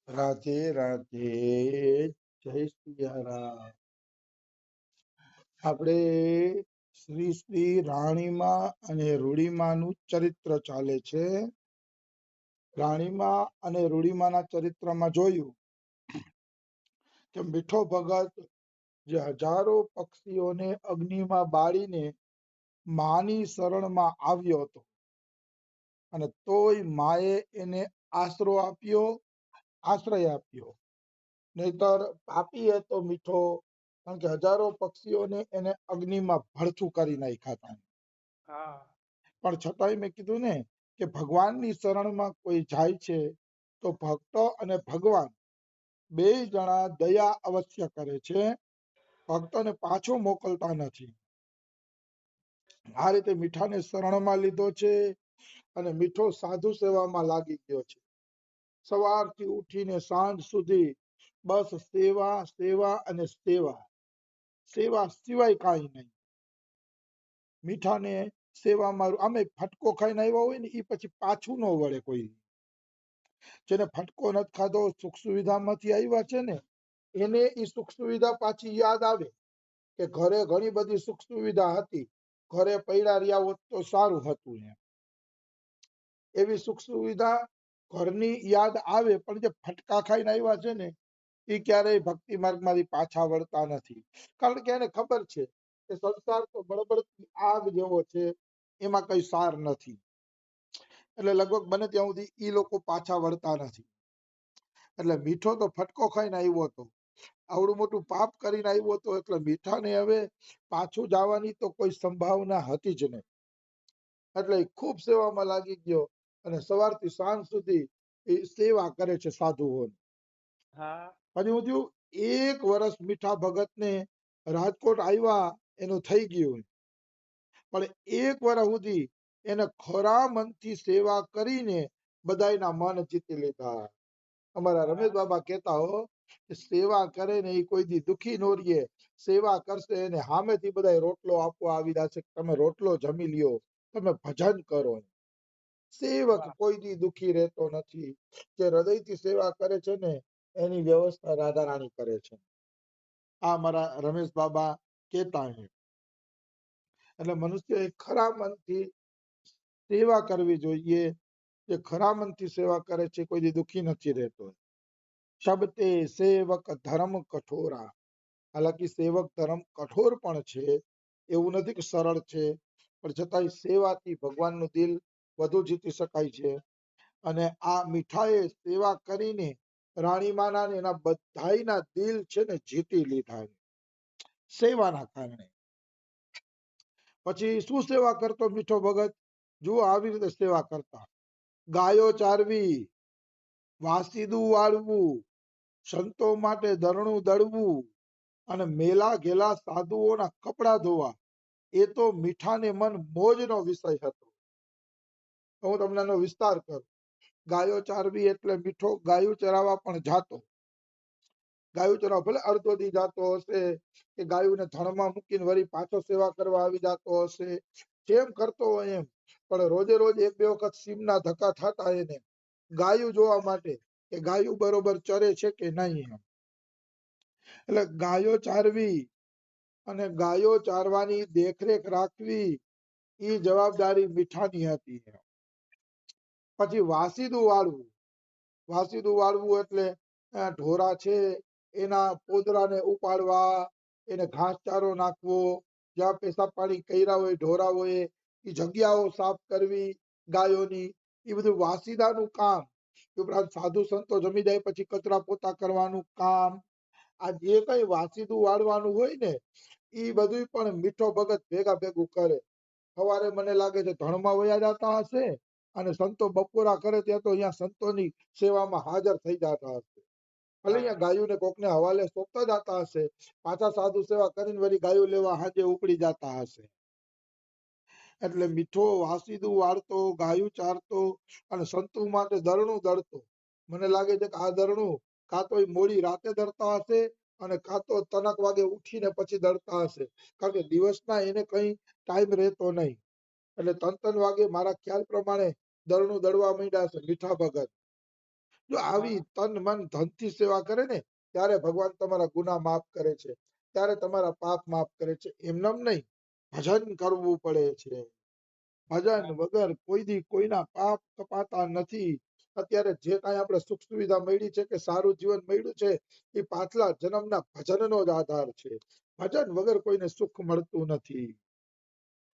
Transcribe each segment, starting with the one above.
રાધે રાધે, જય સિયારામ. આપણે શ્રી શ્રી રાણીમાં અને રૂડીમાનું ચરિત્ર ચાલે છે. રાણીમા અને રૂડીમાના ચરિત્રમાં જોયું કે મીઠો ભગત જે હજારો પક્ષીઓને અગ્નિમાં બાળીને માની શરણમાં આવ્યો હતો, અને તોય માએ એને આશ્રય આપ્યો. નહીતર પાપી હતો મીઠો, કારણ કે હજારો પક્ષીઓને એને અગ્નિમાં ભડથું કરી નાખ્યા હતા. પણ છતાંય મેં કીધું ને કે ભગવાનની શરણમાં કોઈ જાય છે તો ભક્તો અને ભગવાન બે જણા દયા અવશ્ય કરે છે, ભક્તોને પાછો મોકલતા નથી. આ રીતે મીઠાને શરણમાં લીધો છે અને મીઠો સાધુ સેવામાં લાગી ગયો છે. સવારથી ઉઠીને સાંજ સુધી બસ સેવા સેવા અને સેવા, સેવા સિવાય કાંઈ નહીં. મીઠાને સેવામાં આમે ફટકો ખાઈને આવ્યા હોય ને એ પછી પાછું ન વળે કોઈ. જેને ફટકો નથી ખાધો, સુખ સુવિધામાંથી આવ્યા છે ને, એને એ સુખ સુવિધા પાછી યાદ આવે કે ઘરે ઘણી બધી સુખ સુવિધા હતી, ઘરે પૈડા રહ્યા હોત તો સારું હતું. એવી સુખ સુવિધા ઘરની યાદ આવે, પણ જે ફટકા ખાઈને આવ્યા છે ને એ ક્યારેય ભક્તિ માર્ગમાંથી પાછા વળતા નથી. કારણ કે એને ખબર છે કે સંસાર તો બળબડતી આગ જેવો છે, એમાં કઈ સાર નથી. એટલે લગભગ બને ત્યાં સુધી ઈ લોકો પાછા વળતા નથી. એટલે મીઠો તો ફટકો ખાઈને આવ્યો હતો, આવડું મોટું પાપ કરીને આવ્યો હતો, એટલે મીઠાને હવે પાછું જવાની તો કોઈ સંભાવના હતી જ નહીં. એટલે ખૂબ સેવામાં લાગી ગયો અને સવારથી સાંજ સુધી એ સેવા કરે છે સાધુઓની. પછી હું થયું, એક વર્ષ મીઠા ભગતને રાજકોટ આવ્યા એનું થઈ ગયું, પણ એક વર્ષ સુધી એને ખરા મનથી સેવા કરીને બધાયના મન જીતી લીધા. અમારા રમેશ બાબા કહેતા હો કે સેવા કરે ને એ કોઈ દી દુખી નો રહીએ, સેવા કરશે એને સામેથી બધા રોટલો આપવા આવી જશે, તમે રોટલો જમી લ્યો, તમે ભજન કરો. સેવક કોઈ દી દુખી રહેતો નથી. જે હૃદયથી સેવા કરે છે ને એની વ્યવસ્થા રાધા રાણી કરે છે. આ મારા રમેશ બાબા કહેતા છે. એટલે મનુષ્ય ખરા મનથી સેવા કરવી જોઈએ. જે ખરા મનથી સેવા કરે છે કોઈ દી દુખી નથી રહેતો. શબ્દે સેવક ધર્મ કઠોરા. હાલાકી સેવક ધર્મ કઠોર પણ છે, એવું નથી કે સરળ છે, પણ છતાંય સેવાથી ભગવાનનું દિલ વધુ જીતી શકાય છે. અને આ મીઠાએ સેવા કરીને રાણીમાના એના બધાયના દિલ છે ને જીતી લીધા સેવાના કારણે. પછી શું સેવા કરતો મીઠો ભગત? જુઓ, આવી રીતે સેવા કરતા. ગાયો ચારવી, વાસીદું વાળવું, સંતો માટે દરણું દળવું અને મેલા ઘેલા સાધુઓના કપડા ધોવા, એ તો મીઠાને મન મોજનો વિષય હતો. હું તમને એનો વિસ્તાર કરું. ગાયો ચારવી એટલે મીઠો ગાયું ચરાવવા પણ જાતો. ગાયું ચરાવવા ભલે અડધો દી જાતો હશે, કે ગાયુંને ધણમાં મૂકીને વળી પાછો સેવા કરવા આવી જાતો હશે, જેમ કરતો હોય એમ. પણ રોજે રોજ એક બે વખત સીમના ધક્કા થતા એને ગાયું જોવા માટે કે ગાયું બરોબર ચરે છે કે નહીં. એટલે ગાયો ચારવી અને ગાયો ચારવાની દેખરેખ રાખવી એ જવાબદારી મીઠાની હતી. પછી વાસીદું વાળવું. વાસીદું વાળવું એટલે ઢોરા છે એના પોદરાને ઉપાડવા, એને ઘાસચારો નાખવો, જ્યાં પેશાબ પાણી કર્યા હોય ઢોરાઓએ એ જગ્યાઓ સાફ કરવી ગાયોની, એ બધું વાસીદાનું કામ. ઉપરાંત સાધુ સંતો જમી જાય પછી કચરા પોતા કરવાનું કામ. આ જે કઈ વાસીદું વાળવાનું હોય ને એ બધું પણ મીઠો ભગત ભેગા ભેગું કરે. સવારે મને લાગે છે ધણમાં વયા જતા હશે, અને સંતો બપોરા કરે ત્યાં તો અહીંયા સંતોની સેવામાં હાજર થઈ જતા હશે. ભલે અહીંયા ગાયું ને કોકને હવાલે સોંપતા જતા હશે, પાછા સાધુ સેવા કરીને વળી ગાયું લેવા હાજે ઉપડી જતા હશે. એટલે મીઠો વાસીદું વાળતો, ગાયું ચારતો અને સંતો માટે દરણું દળતો. મને લાગે છે કે આ દરણું કાં તો મોડી રાતે દળતા હશે અને કાં તો તનક વાગે ઉઠીને પછી દળતા હશે, કારણ કે દિવસના એને કઈ ટાઈમ રહેતો નહીં. એટલે ત્રણ ત્રણ વાગે મારા ખ્યાલ પ્રમાણે દરણું દળવા માંડ્યા છે મીઠા ભગત. જો આવી તન મન ધન થી સેવા કરે ને ત્યારે ભગવાન તમારા ગુના માફ કરે છે, ત્યારે તમારા પાપ માફ કરે છે. એમનેમ નહીં, ભજન કરવું પડે છે. ભજન વગર કોઈ દી કોઈના પાપ કપાતા નથી. અત્યારે જે કાંઈ આપણે સુખ સુવિધા મળી છે કે સારું જીવન મળ્યું છે એ પાછલા જન્મના ભજનનો જ આધાર છે. ભજન વગર કોઈને સુખ મળતું નથી.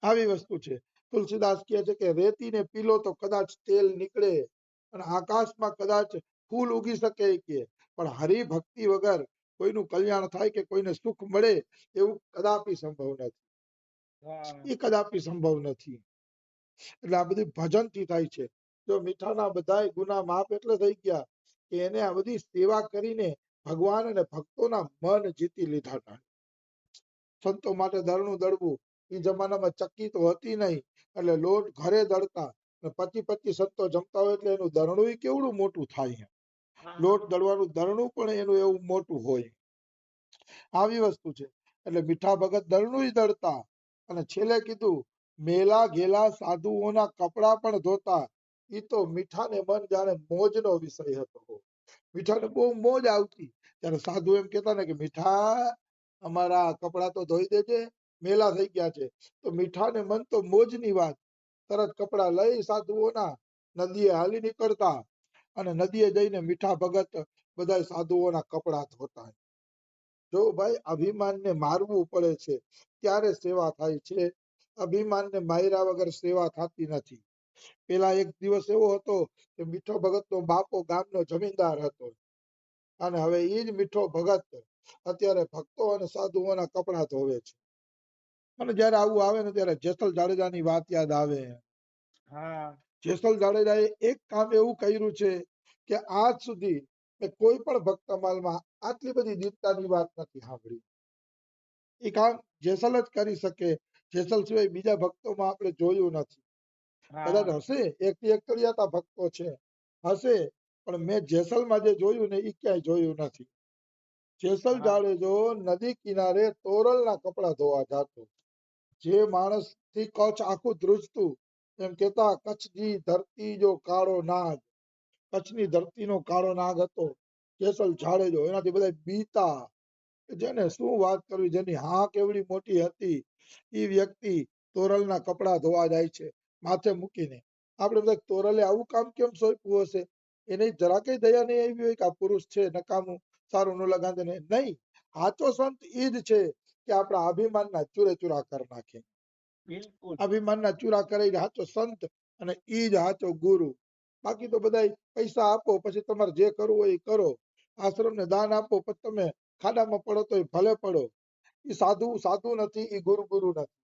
આવી વસ્તુ છે. તુલસીદાસ કહે છે કે રેતીને પીલો તો કદાચ તેલ નીકળે અને આકાશમાં કદાચ ફૂલ ઉગી શકે કે પણ હરિભક્તિ વગર કોઈનું કલ્યાણ થાય કે કોઈને સુખ મળે એવું કદાપી સંભવ નથી. એ કદાપી સંભવ નથી. એટલે આ બધું ભજન થી થાય છે. જો મીઠાના બધાય ગુના માફ એટલે થઈ ગયા કે એને આ બધી સેવા કરીને ભગવાન અને ભક્તોના મન જીતી લીધા હતા. સંતો માટે દળનું દળવું એ જમાનામાં ચક્કી તો હતી નહીં એટલે લોટ ઘરે દળતા. 25 સંતો જમતા હોય એટલે એનું દરણું કેવડું મોટું થાય. લોટ દળવાનું દરણું પણ એનું એવું મોટું હોય. આવી વસ્તુ છે. એટલે મીઠા ભગત દરણું દળતા અને છેલ્લે કીધું મેલા ઘેલા સાધુઓના કપડા પણ ધોતા. એ તો મીઠાને મન જાણે મોજનો વિષય હતો. મીઠાને બહુ મોજ આવતી. ત્યારે સાધુ એમ કહેતા ને કે મીઠા અમારા કપડા તો ધોઈ દેજે, મેલા થઈ ગયા છે. તો મીઠાને મન તો મોજની વાત. તરત કપડા લઈ સાધુઓના નદીએ હાલી નીકળતા અને નદીએ જઈને મીઠા ભગત બધા સાધુઓના કપડા ધોતા. જો ભાઈ અભિમાનને મારવું પડે છે ત્યારે સેવા થાય છે. અભિમાનને માર્યા વગર સેવા થતી નથી. પેલા એક દિવસ એવો હતો કે મીઠો ભગતનો બાપો ગામનો જમીનદાર હતો અને હવે એ જ મીઠો ભગત અત્યારે ભક્તો અને સાધુઓના કપડા ધોવે છે. અને જયારે આવું આવે ને ત્યારે જેસલ જાડેજાની વાત યાદ આવે. જેસલ જાડેજાએ એક કામ એવું કર્યું છે કે આજ સુધી કોઈ પણ ભક્તમાલમાં આટલી બધી દીનતાની વાત નથી સાંભળી. એ કામ જેસલ જ કરી શકે. જેસલ સિવાય બીજા ભક્તોમાં આપણે જોયું નથી. કદાચ હશે એક થી એક કડિયાતા ભક્તો છે હશે પણ મેં જેસલમાં જે જોયું ને એ ક્યાંય જોયું નથી. જેસલ જાડેજો નદી કિનારે તોરલના કપડા ધોવા જતો. જે માણસ થી કચ્છ આખું ધ્રુજતું. એમ કેતા કચ્છની ધરતી જો કાળો નાગ, કચ્છની ધરતીનો કાળો નાગ હતો જેસલ જાડેજો. એનાથી બધા બીતા. જેને શું વાત કરવી, જેની હાક એવડી મોટી હતી એ વ્યક્તિ તોરલના કપડા ધોવા જાય છે માથે મૂકીને. આપણે બધા તોરલે આવું કામ કેમ સોંપ્યું હશે? એને જરા કઈ દયા નહીં આવી હોય કે આ પુરુષ છે નકામું, સારું ન લગાડે ને નહીં. સાચો સંત એ જ છે કે આપણા અભિમાનના ચૂરે ચૂરા કરી નાખે. અભિમાનના ચૂરા કરી સાચો સંત અને ઈ જ સાચો ગુરુ. બાકી તો બધા પૈસા આપો પછી તમારે જે કરવું હોય એ કરો. આશ્રમને દાન આપો પછી તમે ખાડામાં પડો તો ભલે પડો. એ સાધુ સાધુ નથી, એ ગુરુ ગુરુ નથી.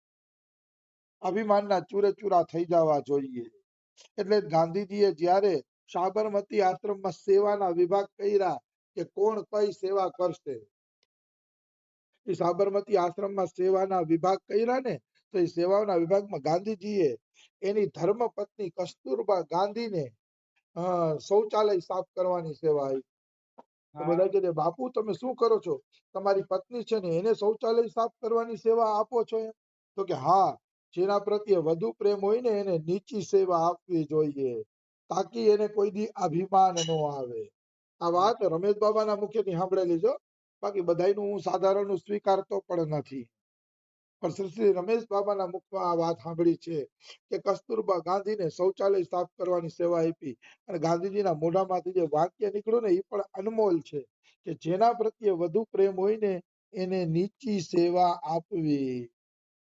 અભિમાનના ચૂરે ચૂરા થઈ જવા જોઈએ. એટલે ગાંધીજીએ જ્યારે સાબરમતી આશ્રમમાં સેવાના વિભાગ કર્યા કે કોણ કઈ સેવા કરશે. એ સાબરમતી આશ્રમમાં સેવાના વિભાગ કર્યા ને તો એ સેવાના વિભાગમાં ગાંધીજીએ એની ધર્મપત્ની કસ્તુરબા ગાંધીને શૌચાલય સાફ કરવાની સેવા આપી. બધા કહે બાપુ તમે શું કરો છો? તમારી પત્ની છે ને એને શૌચાલય સાફ કરવાની સેવા આપો છો? એમ તો કે હા, જેના પ્રત્યે વધુ પ્રેમ હોય ને એને નીચી સેવા આપવી જોઈએ તાકી એને કોઈ દી અભિમાન ન આવે. આ વાત રમેશ બાબાના મુખેથી સાંભળેલી છો. બાકી બધાયનું હું સાધારણ સ્વીકારતો પણ નથી. પણ શ્રી રમેશ બાબાના મુખમાં આ વાત સાંભળી છે કે કસ્તુરબા ગાંધીને શૌચાલય સાફ કરવાની સેવા આપી. અને ગાંધીજીના મોઢામાંથી જે વાક્ય નીકળ્યું ને એ પણ અનમોલ છે કે જેના પ્રત્યે વધુ પ્રેમ હોય ને એને નીચી સેવા આપવી.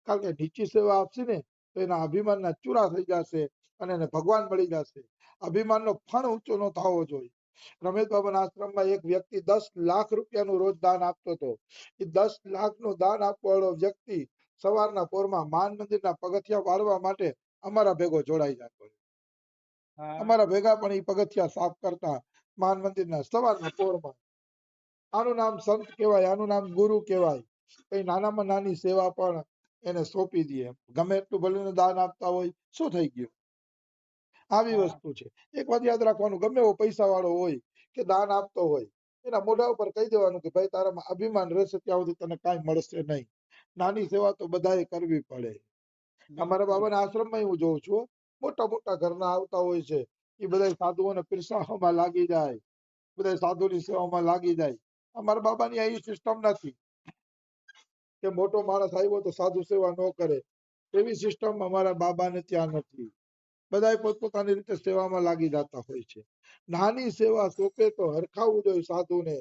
કારણ કે નીચી સેવા આપશે ને તો એના અભિમાનના ચૂરા થઈ જશે અને એને ભગવાન મળી જશે. અભિમાનનો ફણ ઊંચો ન થવો જોઈએ. રમેશ બાબાના આશ્રમમાં એક વ્યક્તિ 10 લાખ રૂપિયાનું રોજ દાન આપતો હતો. એ 10 લાખનું દાન આપવા વાળો વ્યક્તિ સવારના પોરમાં માન મંદિરના પગથિયા વાળવા માટે અમારા ભેગો જોડાઈ જતો. અમારા ભેગા પણ એ પગથિયા સાફ કરતા માન મંદિરના સવારના પોરમાં. આનું નામ સંત કહેવાય, આનું નામ ગુરુ કહેવાય. કઈ નાનામાં નાની સેવા પણ એને સોંપી દે. ગમે એટલું ભલે દાન આપતા હોય, શું થઈ ગયું? આવી વસ્તુ છે. એક વાત યાદ રાખવાનું, ગમે એવો પૈસા વાળો હોય કે દાન આપતો હોય એના મોઢા ઉપર કહી દેવાનું કે ભાઈ તારામાં અભિમાન રહેશે ત્યાં સુધી તને કાંઈ મળશે નહીં. નાની સેવા તો બધાએ કરવી પડે. અમારા બાબાના આશ્રમમાં હું જોઉં છું મોટા મોટા ઘરના આવતા હોય છે એ બધા સાધુઓને પીરસાવામાં લાગી જાય, બધા સાધુની સેવામાં લાગી જાય. અમારા બાબાની અહીં સિસ્ટમ નથી કે મોટો માણસ આવ્યો તો સાધુ સેવા ન કરે, એવી સિસ્ટમ અમારા બાબાને ત્યાં નથી. બધા પોતપોતાની રીતે સેવામાં લાગી જતા હોય છે. નાની સેવા સોંપે તો હરખાવવું જોઈએ સાધુને.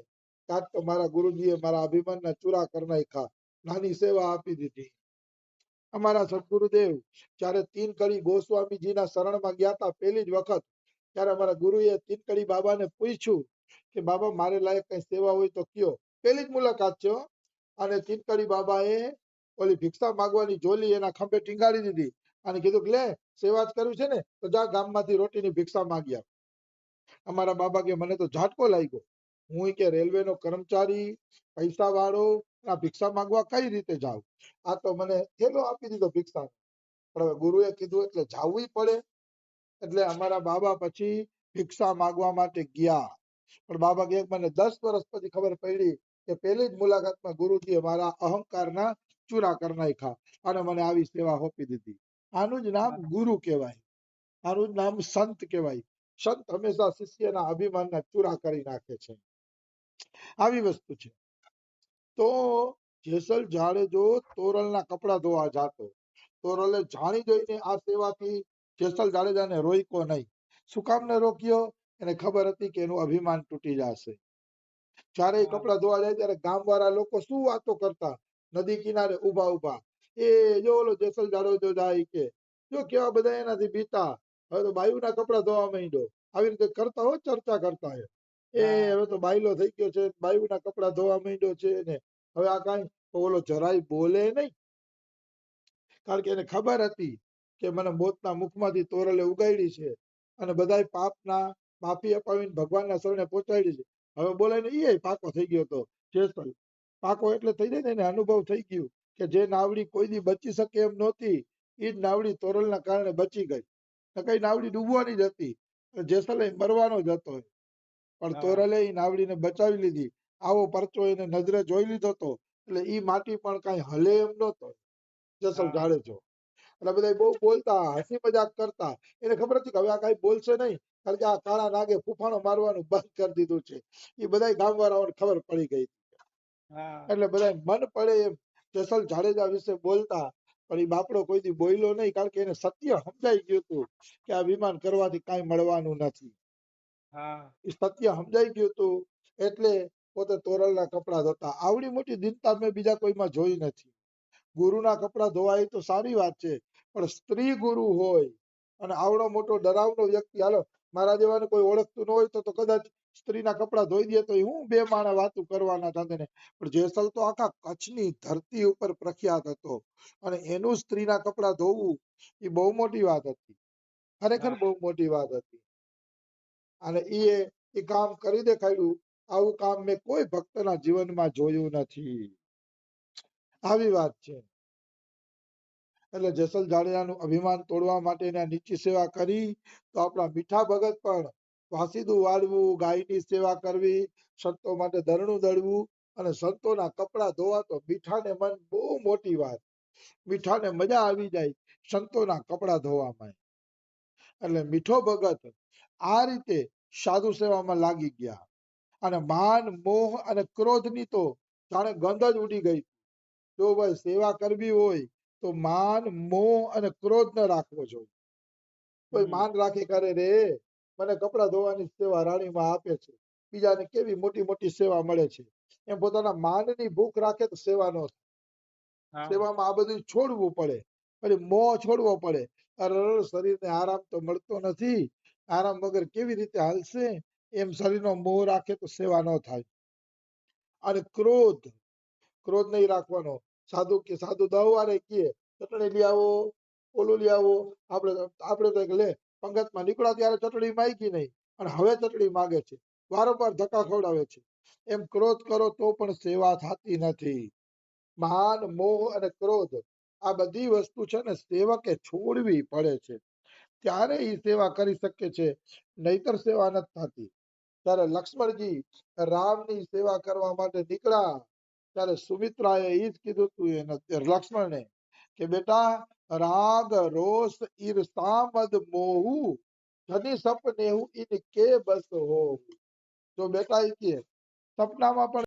કાંક તો મારા ગુરુજીએ મારા અભિમાનના ચૂરા કરી નાખ્યા, નાની સેવા આપી દીધી. અમારા સદગુરુદેવ જયારે તીન કડી ગોસ્વામીજીના શરણમાં ગયા હતા પહેલી જ વખત, ત્યારે અમારા ગુરુએ તીન કડી બાબાને પૂછ્યું કે બાબા મારે લાયક કઈ સેવા હોય તો કયો. પહેલી જ મુલાકાત છે. અને તીન કડી બાબાએ ઓલી ભિક્ષા માંગવાની જોલી એના ખંભે ટીંગાડી દીધી અને કીધું કે લે સેવા જ કરવી છે ને તો જા ગામમાંથી રોટીની ભિક્ષા માંગ્યા. અમારા બાબા કે મને તો ઝાટકો લાગ્યો. હું કે રેલવેનો કર્મચારી, પૈસા વાળો, આ ભિક્ષા માંગવા કઈ રીતે જાવ? આ તો મને થેલો આપી દીધો ભિક્ષા. પણ હવે ગુરુએ કીધું એટલે જાવું પડે. એટલે અમારા બાબા પછી ભિક્ષા માંગવા માટે ગયા. પણ બાબા કે મને 10 વર્ષ પછી ખબર પડી કે પહેલી જ મુલાકાતમાં ગુરુજીએ મારા અહંકારના ચૂરા કરી નાખ્યા અને મને આવી સેવા સોંપી દીધી. આનું જ નામ ગુરુ કહેવાય, આનું જ નામ સંત કહેવાય. સંત હંમેશા શિષ્યના અભિમાનના ચૂરા કરી નાખે છે. આવી વસ્તુ છે. તો જેસલ જાડેજો તોરલના કપડા ધોવા જાતો. તોરલે જાણી જોઈને આ સેવાથી જેસલ જાડેજાને રોક્યો નહીં. શું કામ ન રોક્યો? એને ખબર હતી કે એનું અભિમાન તૂટી જશે. જ્યારે કપડા ધોવા જાય ત્યારે ગામવાળા લોકો શું વાતો કરતા, નદી કિનારે ઉભા ઉભા, એ જો ઓલો જેસલ જાડેજો જાય કે જો કેવા બધા એનાથી બીતા, હવે તો બાયુના કપડા ધોવા માંડ્યો, આવી રીતે કરતા હોય, ચર્ચા કરતા હોય. એ હવે તો બાયલો થઈ ગયો છે, બાયુના કપડા ધોવા માંડ્યો છે ને હવે આ કાંઈ. ઓલો જરાય બોલે નહીં, કારણ કે એને ખબર હતી કે મને મોતના મુખમાંથી તોરલે ઉગાડી છે અને બધા પાપના માફી અપાવીને ભગવાનના શરણે પહોંચાડી છે. હવે બોલાય ને એ પાકો થઈ ગયો હતો જેસલ. પાકો એટલે થઈ જાય ને એને અનુભવ થઈ ગયું કે જે નાવડી કોઈ દી બચી શકે એમ નહોતી, એ જ નાવડી તોરલના કારણે બચી ગઈ. કઈ નાવડી ડૂબવાની જ હતી, જેસલ મરવાનો જ હતો. પણ તોરલે એ નાવડીને બચાવી લીધી. આવો પરચો એને નજરે જોઈ લીધો હતો એટલે ઈ માટી પણ કઈ હલે એમ નહોતો જેસલ જાડેજો. એટલે બધા બહુ બોલતા, હસી મજાક કરતા. એને ખબર હતી કે હવે આ કઈ બોલશે નહીં, કારણ કે આ કાળા નાગે ફૂફાણો મારવાનું બંધ કરી દીધું છે. એ બધા ગામ વાળાઓને ખબર પડી ગઈ. એટલે બધા મન પડે એમ જેસલ જાડેજા વિશે બોલતા, પણ એ બાપડો કોઈ દી બોલ્યો નહીં, કારણ કે એને સત્ય સમજાઈ ગયું હતું કે આ વિમાન કરવાથી કઈ મળવાનું નથી. એ સત્ય સમજાઈ ગયું હતું એટલે પોતે તોરલના કપડા ધોતા. આવડી મોટી દીનતા મેં બીજા કોઈમાં જોઈ નથી. ગુરુના કપડા ધોવાય તો સારી વાત છે, પણ સ્ત્રી ગુરુ હોય અને આવડો મોટો ડરાવનો વ્યક્તિ, હાલો મારા જેવાને કોઈ ઓળખતું ન હોય તો કદાચ સ્ત્રીના કપડા ધોઈ દે તો હું બે માણસ વાતું કરવાના હતા ને. પણ જેસલ તો આખા કચ્છની ધરતી ઉપર પ્રખ્યાત હતો અને એનું સ્ત્રીના કપડા ધોવું એ બહુ મોટી વાત હતી, ખરેખર બહુ મોટી વાત હતી. અને એ કામ કરી દેખાડ્યું. આવું કામ મેં કોઈ ભક્તના જીવનમાં જોયું નથી. આવી વાત છે. એટલે જેસલ જાડેજાનું અભિમાન તોડવા માટે નીચી સેવા કરી તો આપણા મીઠા ભગત પણ વાસીદું વાળવું, ગાયની સેવા કરવી, સંતો માટે ધરણું દળવું અને સંતોના કપડા ધોવા તો મીઠાને મન બહુ મોટી વાત. મીઠાને મજા આવી જાય સંતોના કપડા ધોવામાં. એટલે મીઠો ભગત આ રીતે સાધુ સેવામાં લાગી ગયા અને માન, મોહ અને ક્રોધની તો જાણે ગંધ જ ઉડી ગઈ. જો ભાઈ સેવા કરવી હોય તો માન, મોહ અને ક્રોધ ન રાખવો જોઈએ. કોઈ માન રાખી કરે રે મને કપડા ધોવાની સેવા રાણીમાં આપે છે, બીજાને કેવી મોટી મોટી સેવા મળે છે, એમ પોતાના માનની ભૂખ રાખે તો સેવા ન થાય. સેવામાં આ બધું છોડવું પડે, પછી મોહ છોડવો પડે. અરે શરીરને આરામ તો મળતો નથી, આરામ વગર કેવી રીતે હાલશે? એમ શરીરનો મોહ રાખે તો સેવા ન થાય. અને ક્રોધ, ક્રોધ નહીં રાખવાનો. સાધુ કે સાધુ 10 વારે કહે ચટણી લઈ આવો, ઓલું લઈ આવો, આપણે તો લે પંગતમાં નીકળ્યા ત્યારે ચટણી માંગી નહીં અને હવે ચટણી માંગે છે, વારંવાર ધક્કા ખવડાવે છે. એમ ક્રોધ કરો તો પણ સેવા થતી નથી. માન, મોહ અને ક્રોધ આ બધી વસ્તુ છે ને સેવકે છોડવી પડે છે, ત્યારે એ સેવા કરી શકે છે, નહીતર સેવા નથી થતી. ત્યારે લક્ષ્મણજી રામની સેવા કરવા માટે નીકળ્યા ત્યારે સુમિત્રાએ એ જ કીધું હતું એને લક્ષ્મણને કે બેટા રાગ, રોષ, ઈર્ષા, મદ, મોહ જદી સપને હું ઇનકે બસ હો. જો બેટા ઈ કે સપનામાં પણ